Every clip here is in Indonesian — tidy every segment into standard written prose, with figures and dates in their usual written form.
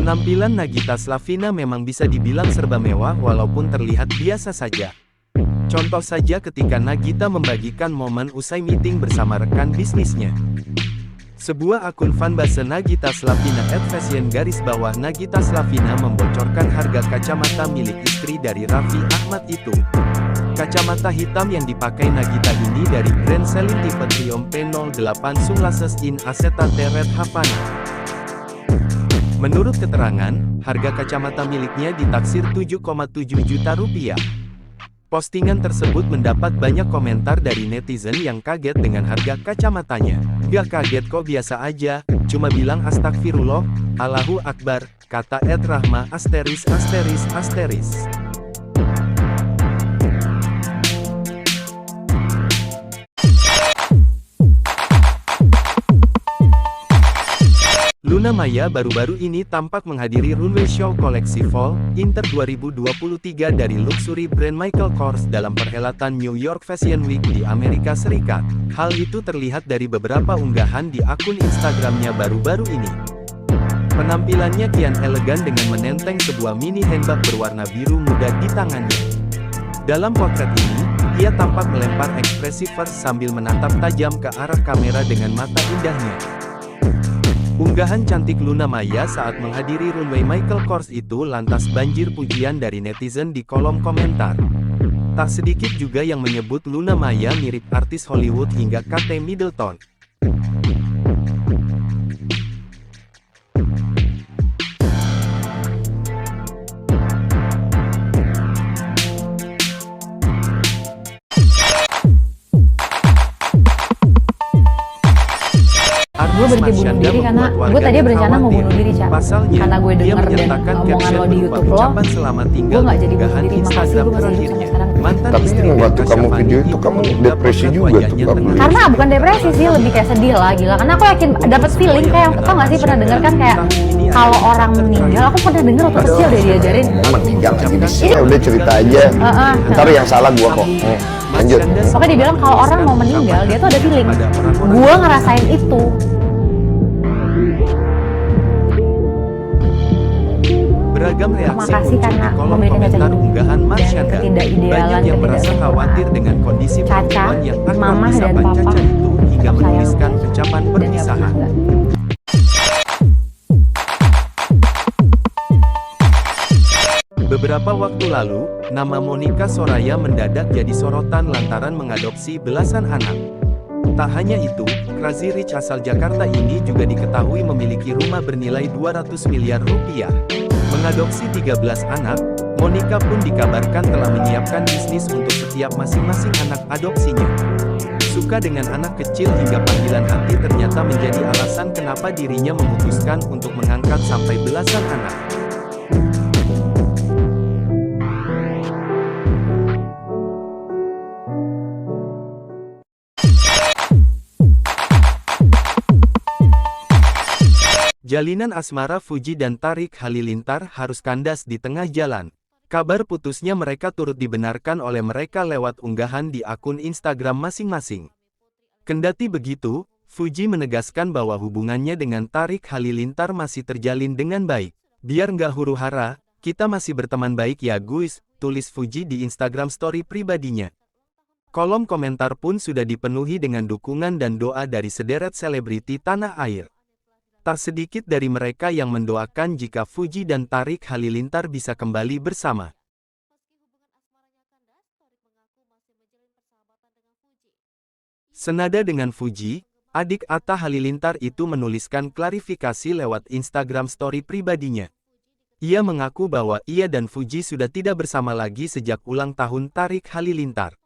Penampilan Nagita Slavina memang bisa dibilang serba mewah walaupun terlihat biasa saja. Contoh saja ketika Nagita membagikan momen usai meeting bersama rekan bisnisnya. Sebuah akun fanbase Nagita Slavina @fashion_Nagita Slavina membocorkan harga kacamata milik istri dari Raffi Ahmad itu. Kacamata hitam yang dipakai Nagita ini dari brand Celine tipe Triomphe 08 Sunglasses in Acetate Red Havana. Menurut keterangan, harga kacamata miliknya ditaksir 7,7 juta rupiah. Postingan tersebut mendapat banyak komentar dari netizen yang kaget dengan harga kacamatanya. "Gak kaget kok, biasa aja, cuma bilang astagfirullah, Allahu Akbar," kata @rahma_. Luna Maya baru-baru ini tampak menghadiri runway show koleksi Fall Winter 2023 dari luxury brand Michael Kors dalam perhelatan New York Fashion Week di Amerika Serikat. Hal itu terlihat dari beberapa unggahan di akun Instagramnya baru-baru ini. Penampilannya kian elegan dengan menenteng sebuah mini handbag berwarna biru muda di tangannya. Dalam potret ini, ia tampak melempar ekspresi first sambil menatap tajam ke arah kamera dengan mata indahnya. Unggahan cantik Luna Maya saat menghadiri runway Michael Kors itu lantas banjir pujian dari netizen di kolom komentar. Tak sedikit juga yang menyebut Luna Maya mirip artis Hollywood hingga Kate Middleton. Gue berhenti bunuh diri karena gue tadi berencana mau bunuh diri, Cak. Karena gue denger dan omongan lo di YouTube lo, gue gak jadi bunuh diri. Makasih, gue masih hidup sampai sekarang. Tapi waktu kamu video itu kamu depresi juga tuh. Karena bukan depresi sih, lebih kayak sedih lah, gila. Karena aku yakin dapet feeling kayak, tau gak sih pernah denger kan kayak kalau orang meninggal, aku pernah denger waktu kecil udah diajarin. Meninggal lagi di sini, udah cerita aja. Ntar yang salah gue kok. Lanjut. Pokoknya dibilang kalau orang mau meninggal, dia tuh ada feeling. Gue ngerasain itu. Beragam reaksi Makasih muncul karena di kolom memberikan komentar catatan unggahan Marsyanda. ketidakidealan, Banyak yang merasa khawatir dengan kondisi Caca, perempuan yang akrab Mama dan disapa Papa Caca itu hingga sayang menuliskan ucapan dan perpisahan. Beberapa waktu lalu, nama Monica Soraya mendadak jadi sorotan lantaran mengadopsi belasan anak. Tak hanya itu, Crazy Rich asal Jakarta ini juga diketahui memiliki rumah bernilai 200 miliar rupiah. Mengadopsi 13 anak, Monica pun dikabarkan telah menyiapkan bisnis untuk setiap masing-masing anak adopsinya. Suka dengan anak kecil hingga panggilan hati ternyata menjadi alasan kenapa dirinya memutuskan untuk mengangkat sampai belasan anak. Jalinan asmara Fuji dan Tarik Halilintar harus kandas di tengah jalan. Kabar putusnya mereka turut dibenarkan oleh mereka lewat unggahan di akun Instagram masing-masing. Kendati begitu, Fuji menegaskan bahwa hubungannya dengan Tarik Halilintar masih terjalin dengan baik. "Biar nggak huru-hara, kita masih berteman baik ya guys," tulis Fuji di Instagram story pribadinya. Kolom komentar pun sudah dipenuhi dengan dukungan dan doa dari sederet selebriti tanah air. Tak sedikit dari mereka yang mendoakan jika Fuji dan Tarik Halilintar bisa kembali bersama. Senada dengan Fuji, adik Atta Halilintar itu menuliskan klarifikasi lewat Instagram story pribadinya. Ia mengaku bahwa ia dan Fuji sudah tidak bersama lagi sejak ulang tahun Tarik Halilintar.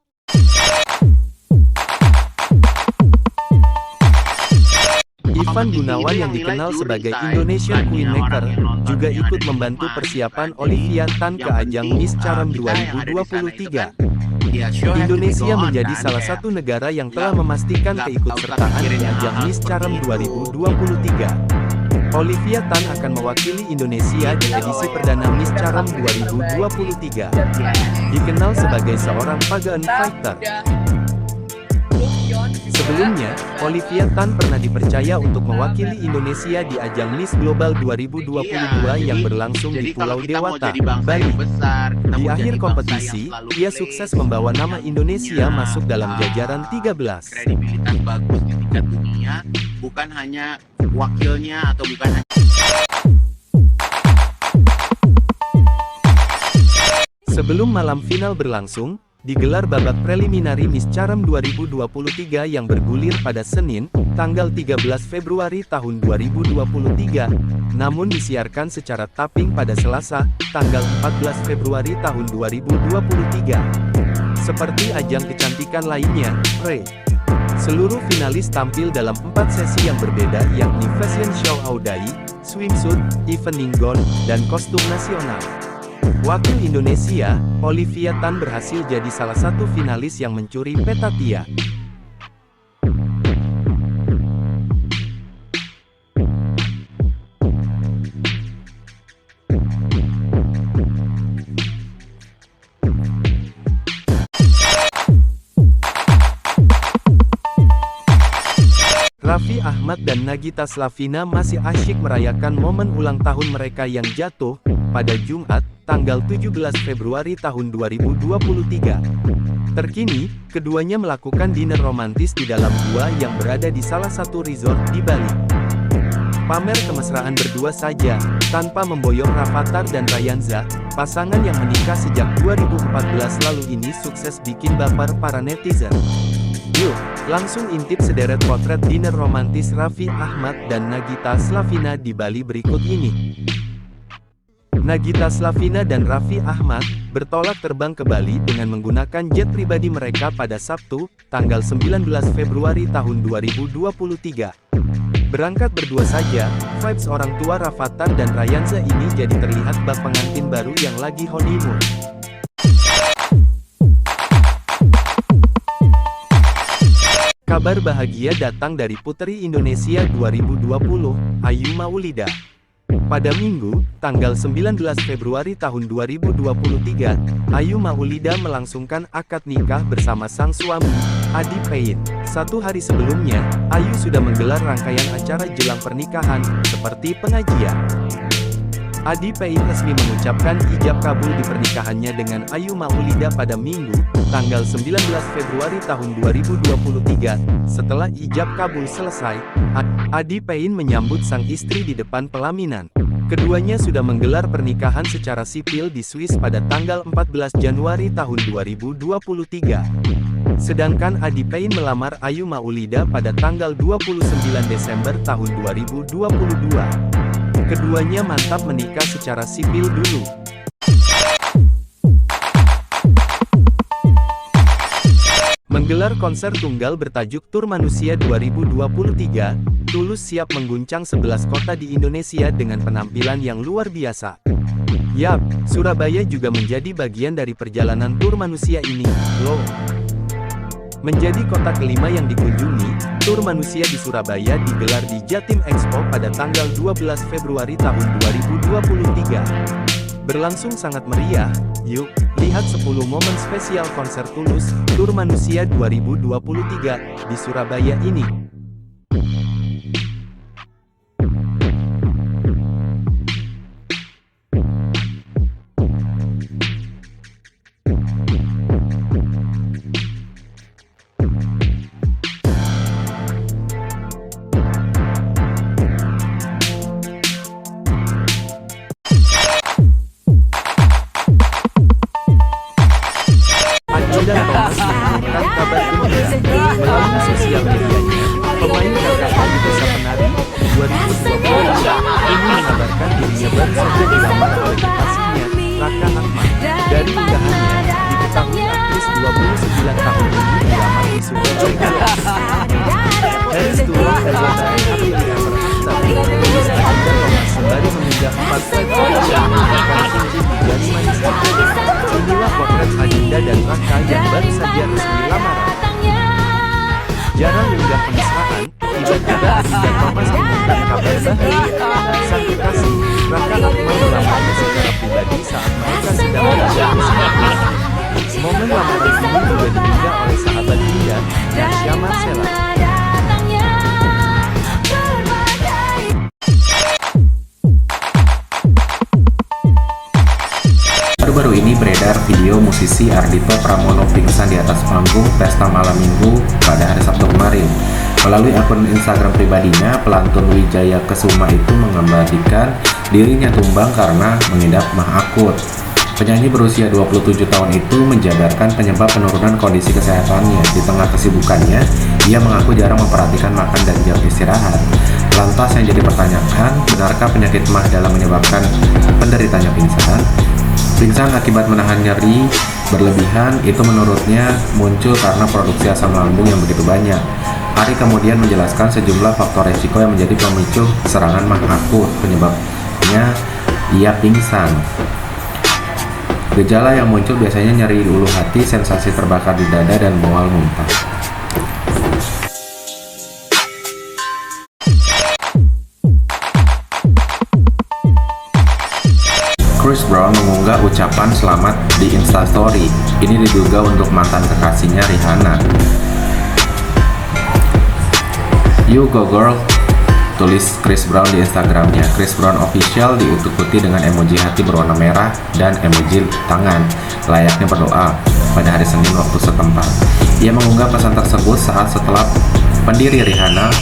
Ivan Gunawan yang dikenal sebagai Indonesian Queenmaker, juga ikut membantu persiapan Olivia Tan ke ajang Miss Charm 2023. Indonesia menjadi salah satu negara yang telah memastikan keikutsertaan di ajang Miss Charm 2023. Olivia Tan akan mewakili Indonesia di edisi perdana Miss Charm 2023. Dikenal sebagai seorang pageant fighter. Sebelumnya, Olivia Tan pernah dipercaya untuk mewakili Indonesia di ajang Miss Global 2022 yang berlangsung di Pulau Dewata, Bali. Di akhir kompetisi, ia sukses membawa nama Indonesia masuk dalam jajaran 13. Kredibilitas bagus di tingkat dunia, bukan hanya wakilnya atau bukan hanya... Sebelum malam final berlangsung, digelar babak preliminari Miss Charm 2023 yang bergulir pada Senin, tanggal 13 Februari tahun 2023, namun disiarkan secara taping pada Selasa, tanggal 14 Februari tahun 2023. Seperti ajang kecantikan lainnya, seluruh finalis tampil dalam 4 sesi yang berbeda yakni fashion show Audai, swimsuit, evening gown, dan kostum nasional. Wakil Indonesia, Olivia Tan berhasil jadi salah satu finalis yang mencuri peta Tia. Raffi Ahmad dan Nagita Slavina masih asyik merayakan momen ulang tahun mereka yang jatuh pada Jumat, tanggal 17 Februari tahun 2023. Terkini, keduanya melakukan dinner romantis di dalam gua yang berada di salah satu resort di Bali. Pamer kemesraan berdua saja, tanpa memboyong Rafathar dan Rayanza, pasangan yang menikah sejak 2014 lalu ini sukses bikin baper para netizen. Yuk, langsung intip sederet potret dinner romantis Raffi Ahmad dan Nagita Slavina di Bali berikut ini. Nagita Slavina dan Raffi Ahmad bertolak terbang ke Bali dengan menggunakan jet pribadi mereka pada Sabtu, tanggal 19 Februari tahun 2023. Berangkat berdua saja, vibes orang tua Rafathar dan Rayanza ini jadi terlihat bak pengantin baru yang lagi honeymoon. Kabar bahagia datang dari Puteri Indonesia 2020, Ayu Maulida. Pada Minggu, tanggal 19 Februari tahun 2023, Ayu Maulida melangsungkan akad nikah bersama sang suami, Adi Pein. 1 hari sebelumnya, Ayu sudah menggelar rangkaian acara jelang pernikahan, seperti pengajian. Adi Pein resmi mengucapkan ijab kabul di pernikahannya dengan Ayu Maulida pada Minggu, tanggal 19 Februari tahun 2023. Setelah ijab kabul selesai, Adi Pein menyambut sang istri di depan pelaminan. Keduanya sudah menggelar pernikahan secara sipil di Swiss pada tanggal 14 Januari tahun 2023. Sedangkan Adi Pein melamar Ayu Maulida pada tanggal 29 Desember tahun 2022. Keduanya mantap menikah secara sipil dulu. Menggelar konser tunggal bertajuk Tour Manusia 2023, Tulus siap mengguncang 11 kota di Indonesia dengan penampilan yang luar biasa. Yap, Surabaya juga menjadi bagian dari perjalanan Tour Manusia ini, loh. Menjadi kota kelima yang dikunjungi, Tour Manusia di Surabaya digelar di Jatim Expo pada tanggal 12 Februari tahun 2023. Berlangsung sangat meriah, yuk, lihat 10 momen spesial konser Tulus, Tour Manusia 2023, di Surabaya ini. Agenda Thomas menemukan kabar gembira melalui sosial medianya. Pemain KKN di Desa Penari 2020 ini mengabarkan dirinya baru saja dilamar oleh kekasihnya, Raka Ahmad. Dari unggahannya, diketahui aktris 29 tahun ini dilamar di Surabaya. Harris turun ke zona Happily Ever After. Tulis Agenda Thomas sembari mengunggah 4 foto yang menunjukkan cincin di jari manisnya. Inilah potret Agenda dan Raka yang baru saja resmi lamaran. Jarang unggah kemesraan, tiba-tiba Agenda Thomas mengumumkan kabar bahagia. Sang kekasih, Raka Ahmad melamarnya secara pribadi saat mereka sedang berada di Singapura. Momen lamaran ini juga diunggah oleh sahabat Dinda, Narsha Marcella. Baru-baru ini beredar video musisi Ardhito Pramono pingsan di atas panggung pesta malam minggu pada hari Sabtu kemarin. Melalui akun Instagram pribadinya, pelantun Wijaya Kesuma itu mengabadikan dirinya tumbang karena mengidap mah akut. Penyanyi berusia 27 tahun itu menjabarkan penyebab penurunan kondisi kesehatannya. Di tengah kesibukannya, ia mengaku jarang memperhatikan makan dan jam istirahat. Lantas yang jadi pertanyaan, benarkah penyakit mah dalam menyebabkan penderitanya pingsan? Pingsan akibat menahan nyeri berlebihan itu menurutnya muncul karena produksi asam lambung yang begitu banyak. Ari kemudian menjelaskan sejumlah faktor resiko yang menjadi pemicu serangan mah akut. Penyebabnya ia pingsan. Gejala yang muncul biasanya nyeri di ulu hati, sensasi terbakar di dada, dan mual muntah. Chris Brown mengunggah ucapan selamat di Instastory. Ini diduga untuk mantan kekasihnya Rihanna. "You go girl," tulis Chris Brown di Instagramnya. Chris Brown Official diikuti dengan emoji hati berwarna merah dan emoji tangan, layaknya berdoa pada hari Senin waktu setempat. Ia mengunggah pesan tersebut saat setelah pendiri Rihanna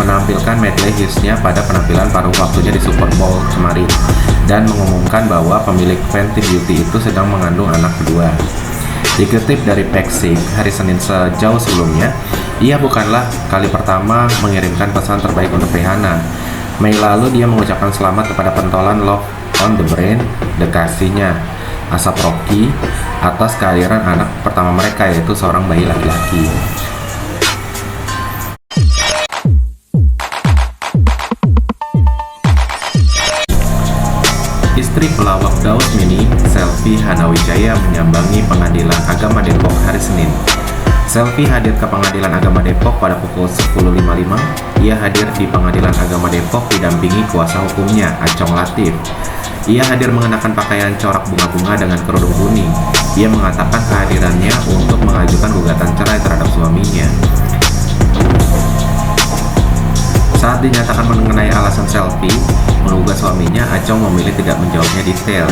menampilkan medley hitsnya pada penampilan paruh waktunya di Super Bowl kemarin, dan mengumumkan bahwa pemilik Fenty Beauty itu sedang mengandung anak kedua. Dikutip dari Pexik, hari Senin sejauh sebelumnya, ia bukanlah kali pertama mengirimkan pesan terbaik untuk Rihanna. Mei lalu dia mengucapkan selamat kepada pentolan Love on the Brain, kekasihnya A$ap Rocky, atas kehadiran anak pertama mereka, yaitu seorang bayi laki-laki. Istri pelawak Daus Mini, Selvi Hanawijaya, menyambangi Pengadilan Agama Depok hari Senin. Selvi hadir ke Pengadilan Agama Depok pada pukul 10.55. Ia hadir di Pengadilan Agama Depok didampingi kuasa hukumnya, Acong Latif. Ia hadir mengenakan pakaian corak bunga-bunga dengan kerudung kuning. Ia mengatakan kehadirannya untuk mengajukan gugatan cerai terhadap suaminya. Saat dinyatakan mengenai alasan Selvi menggugat suaminya, Acong memilih tidak menjawabnya detail.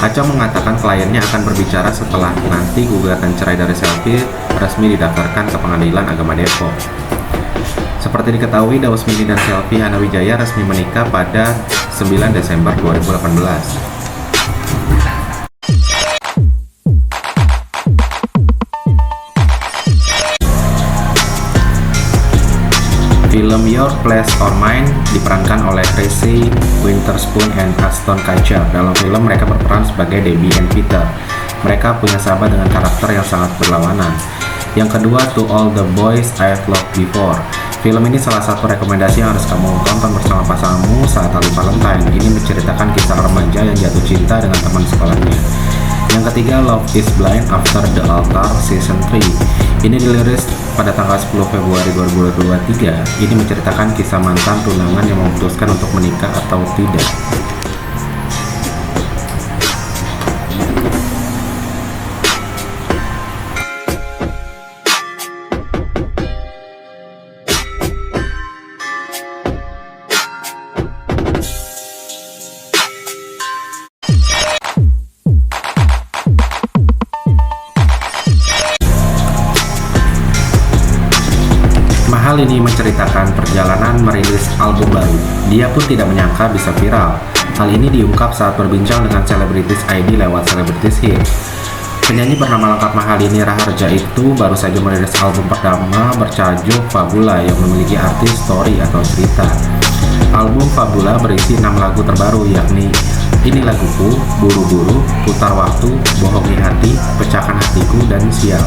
Acong mengatakan kliennya akan berbicara setelah nanti gugatan cerai dari Selvi resmi didaftarkan ke Pengadilan Agama Depok. Seperti diketahui, Daus Mini dan Selvi Hanawijaya resmi menikah pada 9 Desember 2018. Film Your Place or Mine diperankan oleh Reese Witherspoon dan Ashton Kutcher. Dalam film mereka berperan sebagai Debbie dan Peter. Mereka punya sahabat dengan karakter yang sangat berlawanan. Yang kedua, To All the Boys I've Loved Before. Film ini salah satu rekomendasi yang harus kamu tonton bersama pasanganmu saat hari Valentine. Ini menceritakan kisah remaja yang jatuh cinta dengan teman sekolahnya. Yang ketiga, Love is Blind After the Altar Season 3. Ini dirilis pada tanggal 10 Februari 2023. Ini menceritakan kisah mantan tunangan yang memutuskan untuk menikah atau tidak. Hal ini menceritakan perjalanan merilis album baru. Dia pun tidak menyangka bisa viral. Hal ini diungkap saat berbincang dengan Celebrities ID lewat Celebrities Hit. Penyanyi bernama lengkap Mahalini Raharja itu baru saja merilis album pertama bertajuk Fabula yang memiliki arti story atau cerita. Album Fabula berisi 6 lagu terbaru, yakni Ini Laguku, Buru-Buru, Putar Waktu, Bohongi Hati, Pecahkan Hatiku, dan Sial,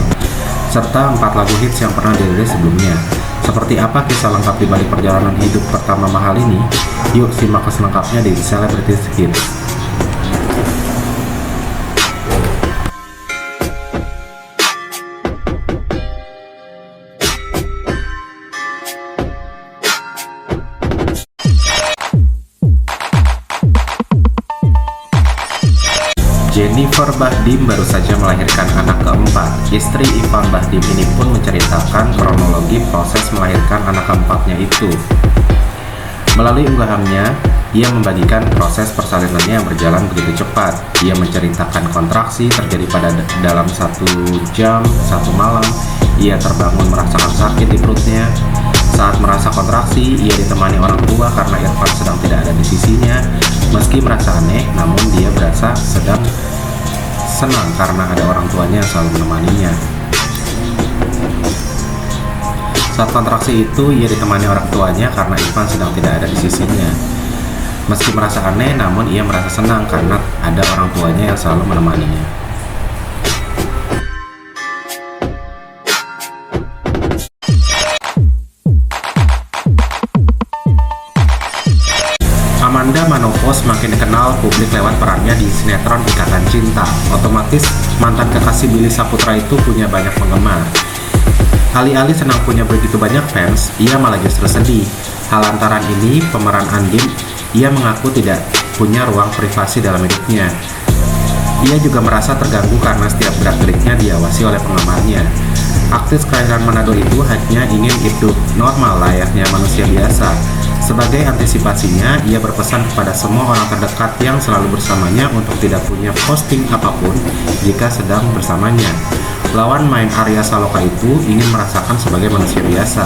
serta 4 lagu hits yang pernah dirilis sebelumnya. Seperti apa kisah lengkap di balik perjalanan hidup pertama Mahalini? Yuk simak selengkapnya di Celebrities Hits. Bahdim baru saja melahirkan anak keempat. Istri Ivan Bahdim ini pun menceritakan kronologi proses melahirkan anak keempatnya itu. Melalui unggahannya, ia membagikan proses persalinannya yang berjalan begitu cepat. Ia menceritakan kontraksi terjadi pada dalam 1 jam, 1 malam. Ia terbangun merasakan sakit di perutnya. Saat merasa kontraksi, ia ditemani orang tua karena Irfan sedang tidak ada di sisinya. Meski merasa aneh, namun dia berasa sedang senang karena ada orang tuanya yang selalu menemaninya. Saat kontraksi itu, ia ditemani orang tuanya karena Irfan sedang tidak ada di sisinya. Meski merasa aneh, namun ia merasa senang karena ada orang tuanya yang selalu menemaninya. Amanda Manopo semakin dikenal publik lewat perannya di sinetron Ikatan Cinta. Otomatis mantan kekasih Billy Saputra itu punya banyak penggemar. Alih-alih senang punya begitu banyak fans, ia malah justru sedih. Hal lantaran ini, pemeran Andin, ia mengaku tidak punya ruang privasi dalam hidupnya. Ia juga merasa terganggu karena setiap gerak-geriknya diawasi oleh penggemarnya. Aktris kelahiran Manado itu hanya ingin hidup normal layaknya manusia biasa. Sebagai antisipasinya, ia berpesan kepada semua orang terdekat yang selalu bersamanya untuk tidak punya posting apapun jika sedang bersamanya. Lawan main Arya Saloka itu ingin merasakan sebagai manusia biasa.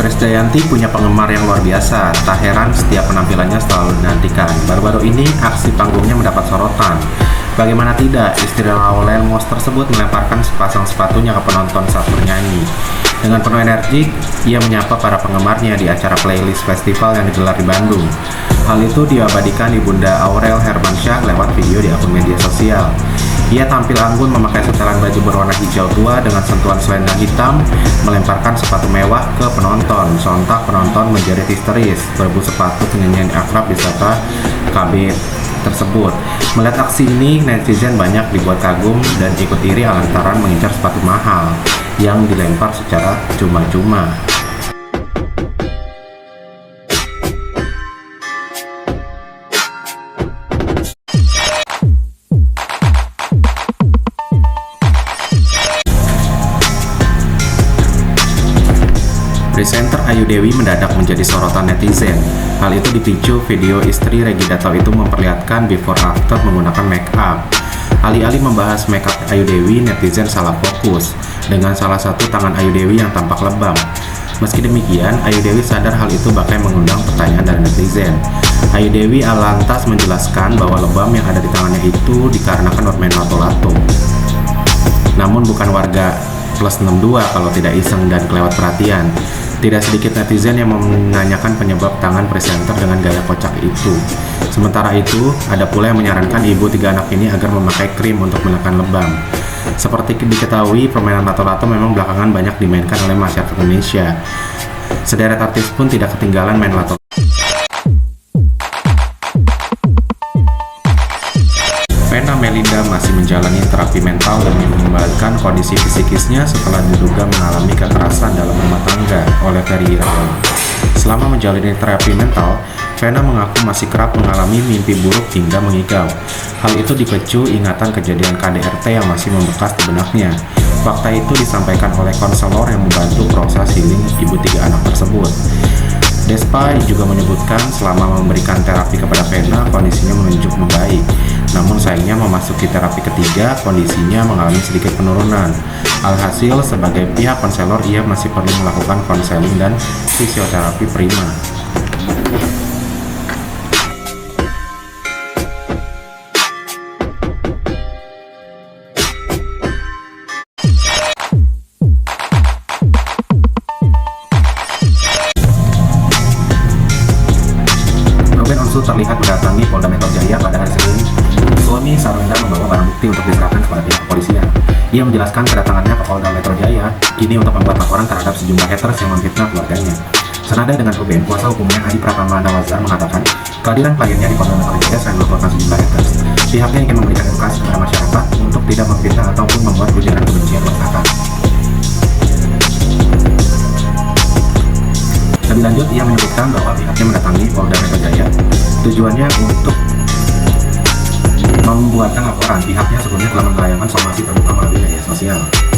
Krisdayanti punya penggemar yang luar biasa. Tak heran setiap penampilannya selalu dinantikan. Baru-baru ini aksi panggungnya mendapat sorotan. Bagaimana tidak, istri Raul Mos tersebut melemparkan sepasang sepatunya ke penonton saat bernyanyi. Dengan penuh energi, ia menyapa para penggemarnya di acara playlist festival yang digelar di Bandung. Hal itu diabadikan Ibunda Aurel Hermansyah lewat video di akun media sosial. Ia tampil anggun memakai setelan baju berwarna hijau tua dengan sentuhan selendang hitam, melemparkan sepatu mewah ke penonton. Sontak penonton menjadi histeris, berebut sepatu penyanyi akrab disapa KB tersebut. Melihat aksi ini, netizen banyak dibuat kagum dan ikut iri lantaran mengincar sepatu mahal yang dilempar secara cuma-cuma. Presenter Ayu Dewi mendadak menjadi sorotan netizen. Hal itu dipicu video istri Regina Tau itu memperlihatkan before after menggunakan make up. Alih-alih membahas make up Ayu Dewi, netizen salah fokus dengan salah satu tangan Ayu Dewi yang tampak lebam. Meski demikian, Ayu Dewi sadar hal itu bakal mengundang pertanyaan dari netizen. Ayu Dewi lantas menjelaskan bahwa lebam yang ada di tangannya itu dikarenakan bermain lato-lato. Namun bukan warga plus 62 kalau tidak iseng dan kelewat perhatian. Tidak sedikit netizen yang menanyakan penyebab tangan presenter dengan gaya kocak itu. Sementara itu, ada pula yang menyarankan ibu 3 anak ini agar memakai krim untuk menekan lebam. Seperti diketahui, permainan lato-lato memang belakangan banyak dimainkan oleh masyarakat Indonesia. Sederet artis pun tidak ketinggalan main lato. Vena Melinda masih menjalani terapi mental demi mengembalikan kondisi fisikisnya setelah diduga mengalami kekerasan dalam rumah tangga oleh Ferry Irawan. Selama menjalani terapi mental, Vena mengaku masih kerap mengalami mimpi buruk hingga mengigau. Hal itu dipicu ingatan kejadian KDRT yang masih membekas di benaknya. Fakta itu disampaikan oleh konselor yang membantu proses healing ibu 3 anak tersebut. Despa juga menyebutkan selama memberikan terapi kepada Vena, kondisinya menunjuk membaik. Namun sayangnya memasuki terapi ketiga, kondisinya mengalami sedikit penurunan. Alhasil, sebagai pihak konselor, ia masih perlu melakukan konseling dan fisioterapi prima. Terlihat mendatangi Polda Metro Jaya pada hari Senin. Suami Sarwenda membawa barang bukti untuk diserahkan kepada pihak kepolisian. Ia menjelaskan kedatangannya ke Polda Metro Jaya ini untuk membuat laporan terhadap sejumlah haters yang memfitnah keluarganya. Senada dengan Ruben, kuasa hukumnya Adi Pratama Nawazar mengatakan kehadiran kliennya di Polda Metro Jaya selain melaporkan sejumlah haters, pihaknya ingin memberikan edukasi kepada masyarakat untuk tidak memfitnah ataupun membuat ujaran kebencian masyarakat. Lebih lanjut, ia menyebutkan bahwa pihaknya mendatangi Polda Metro Jaya tujuannya untuk membuatkan laporan. Pihaknya sebelumnya telah menayangkan somasi terbuka melalui media sosial.